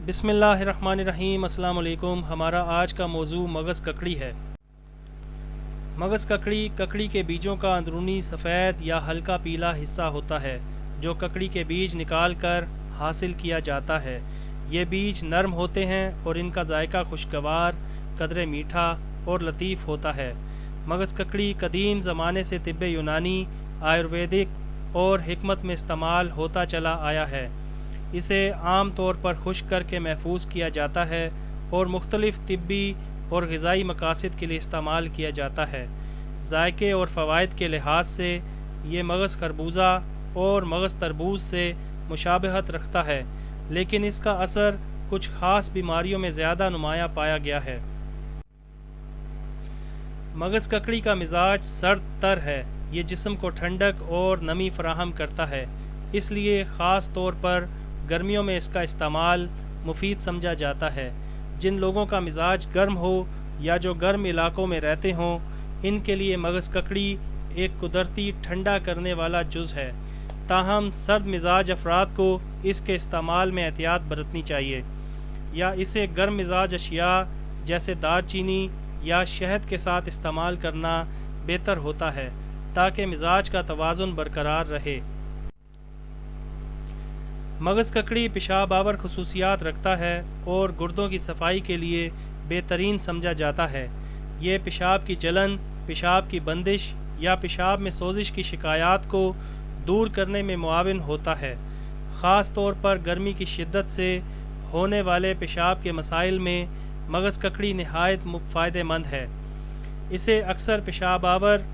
बिस्मिल्लाहिर्रहमानिर्रहीम। अस्सलाम वालेकुम। हमारा आज का मौजू मगज़ ककड़ी है। मगज़ ककड़ी ककड़ी के बीजों का अंदरूनी सफ़ेद या हल्का पीला हिस्सा होता है जो ककड़ी के बीज निकाल कर हासिल किया जाता है। ये बीज नरम होते हैं और इनका जायका खुशगवार, कदरे मीठा और लतीफ़ होता है। मगज़ ककड़ी कदीम ज़माने से तिब्बे यूनानी, आयुर्वेदिक और हिकमत में इस्तेमाल होता चला आया है। इसे आम तौर पर खुश्क करके महफूज किया जाता है और मुख्तलिफ़ तिब्बी और ग़िज़ाई मकासद के लिए इस्तेमाल किया जाता है। जायके और फ़वाइद के लिहाज से ये मगज़ खरबूजा और मगज़ तरबूज से मुशाबहत रखता है, लेकिन इसका असर कुछ ख़ास बीमारियों में ज़्यादा नुमाया पाया गया है। मगज़ ककड़ी का मिजाज सर्द तर है। ये जिस्म को ठंडक और नमी फराहम करता है, इसलिए ख़ास तौर पर गर्मियों में इसका इस्तेमाल मुफीद समझा जाता है। जिन लोगों का मिजाज गर्म हो या जो गर्म इलाकों में रहते हों, इनके लिए मगज़ ककड़ी एक कुदरती ठंडा करने वाला जुज़ है। ताहम सर्द मिजाज अफराद को इसके इस्तेमाल में एहतियात बरतनी चाहिए या इसे गर्म मिजाज अशिया जैसे दालचीनी या शहद के साथ इस्तेमाल करना बेहतर होता है ताकि मिजाज का तवाज़ुन बरकरार रहे। मगज़ ककड़ी पेशाब आवर खसूसियात रखता है और गुर्दों की सफाई के लिए बेहतरीन समझा जाता है। ये पेशाब की जलन, पेशाब की बंदिश या पेशाब में सोजिश की शिकायत को दूर करने में मुआविन होता है। ख़ास तौर पर गर्मी की शिद्दत से होने वाले पेशाब के मसाइल में मगज़ ककड़ी नहायत फ़ायदेमंद है। इसे अक्सर पेशाब आवर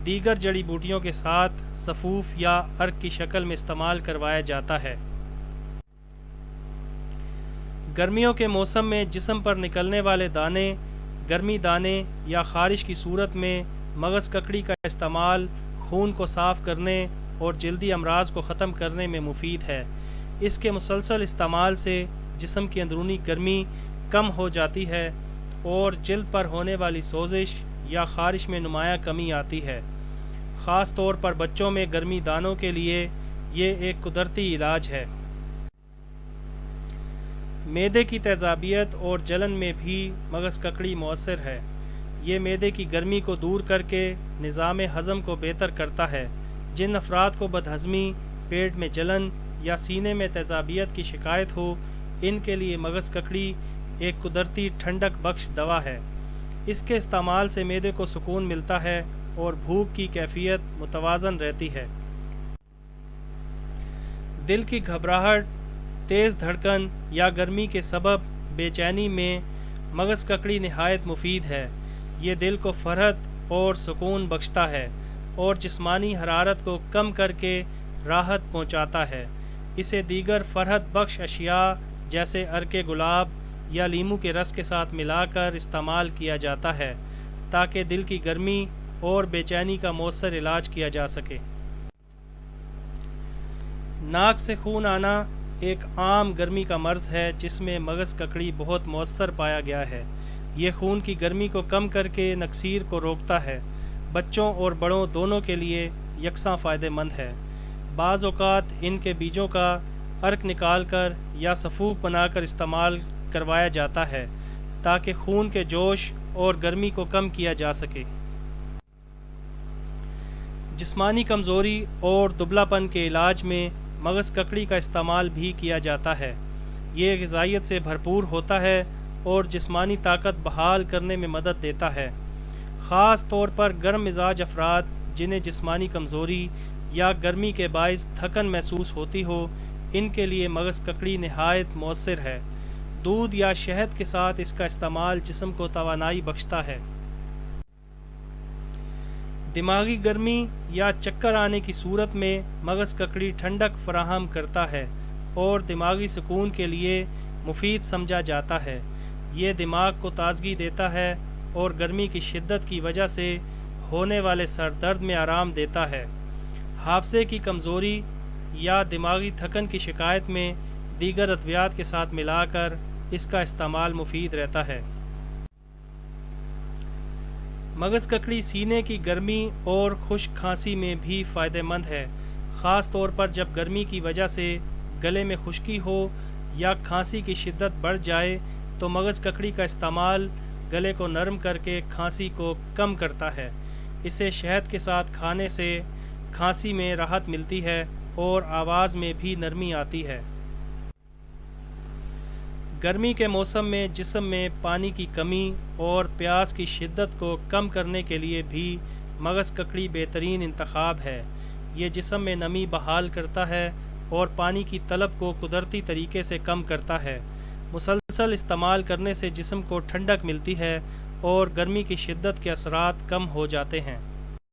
दीगर जड़ी बूटियों के साथ सफ़ूफ या अर्क की शक्ल में इस्तेमाल करवाया जाता है। गर्मियों के मौसम में जिस्म पर निकलने वाले दाने, गर्मी दाने या ख़ारिश की सूरत में मगज़ ककड़ी का इस्तेमाल खून को साफ़ करने और जल्दी अमराज को ख़त्म करने में मुफीद है। इसके मुसलसल इस्तेमाल से जिस्म की अंदरूनी गर्मी कम हो जाती है और जल्द पर होने वाली सोजिश या ख़ारिश में नुमाया कमी आती है। ख़ास तौर पर बच्चों में गर्मी दानों के लिए ये एक कुदरती इलाज है। मैदे की तेज़ाबियत और जलन में भी मगज़ ककड़ी मौसर है। ये मैदे की गर्मी को दूर करके निज़ाम हज़म को बेहतर करता है। जिन अफराद को बदहज़मी, पेट में जलन या सीने में तेज़ाबियत की शिकायत हो, इनके लिए मगज़ ककड़ी एक कुदरती ठंडक बख्श दवा है। इसके इस्तेमाल से मैदे को सुकून मिलता है और भूख की कैफियत मुतवाज़न रहती है। दिल की घबराहट, तेज़ धड़कन या गर्मी के सबब बेचैनी में मगज़ ककड़ी नहायत मुफीद है। ये दिल को फरहत और सुकून बख्शता है और जिस्मानी हरारत को कम करके राहत पहुँचाता है। इसे दीगर फरहत बख्श अशिया जैसे अर्के गुलाब या लीमू के रस के साथ मिलाकर इस्तेमाल किया जाता है ताकि दिल की गर्मी और बेचैनी का मौसर इलाज किया जा सके। नाक से खून आना एक आम गर्मी का मर्ज़ है जिसमें मगज़ ककड़ी बहुत मौसर पाया गया है। ये खून की गर्मी को कम करके नक्सीर को रोकता है। बच्चों और बड़ों दोनों के लिए यकसां फ़ायदेमंद है। बाज़ औक़ात इनके बीजों का अर्क निकाल कर या सफ़ूफ बनाकर इस्तेमाल करवाया जाता है ताकि खून के जोश और गर्मी को कम किया जा सके। जिस्मानी कमज़ोरी और दुबलापन के इलाज में मगज़ ककड़ी का इस्तेमाल भी किया जाता है। ये ग़िज़ाइयत से भरपूर होता है और जिस्मानी ताकत बहाल करने में मदद देता है। ख़ास तौर पर गर्म मिजाज अफराद जिन्हें जिस्मानी कमज़ोरी या गर्मी के बाइस थकन महसूस होती हो, इनके लिए मगज़ ककड़ी नहायत मौसर है। दूध या शहद के साथ इसका इस्तेमाल जिस्म को तवानाई बख्शता है। दिमागी गर्मी या चक्कर आने की सूरत में मगज़ ककड़ी ठंडक फराहम करता है और दिमागी सुकून के लिए मुफीद समझा जाता है। ये दिमाग को ताज़गी देता है और गर्मी की शिद्दत की वजह से होने वाले सर दर्द में आराम देता है। हाफ़्ज़े की कमज़ोरी या दिमागी थकन की शिकायत में दीगर अद्वियात के साथ मिलाकर इसका इस्तेमाल मुफीद रहता है। मगज़ ककड़ी सीने की गर्मी और खुश्क खांसी में भी फ़ायदेमंद है। ख़ास तौर पर जब गर्मी की वजह से गले में खुश्की हो یا کھانسی کی شدت بڑھ جائے تو مغز ککڑی کا استعمال گلے کو نرم کر کے کھانسی کو کم کرتا ہے۔ اسے شہد کے ساتھ کھانے سے کھانسی میں راحت ملتی ہے اور آواز میں بھی نرمی آتی ہے۔ گرمی کے موسم میں جسم میں پانی کی کمی اور پیاس کی شدت کو کم کرنے کے لیے بھی مغز ککڑی بہترین انتخاب ہے۔ یہ جسم میں نمی بحال کرتا ہے اور پانی کی طلب کو قدرتی طریقے سے کم کرتا ہے۔ مسلسل استعمال کرنے سے جسم کو ٹھنڈک ملتی ہے اور گرمی کی شدت کے اثرات کم ہو جاتے ہیں۔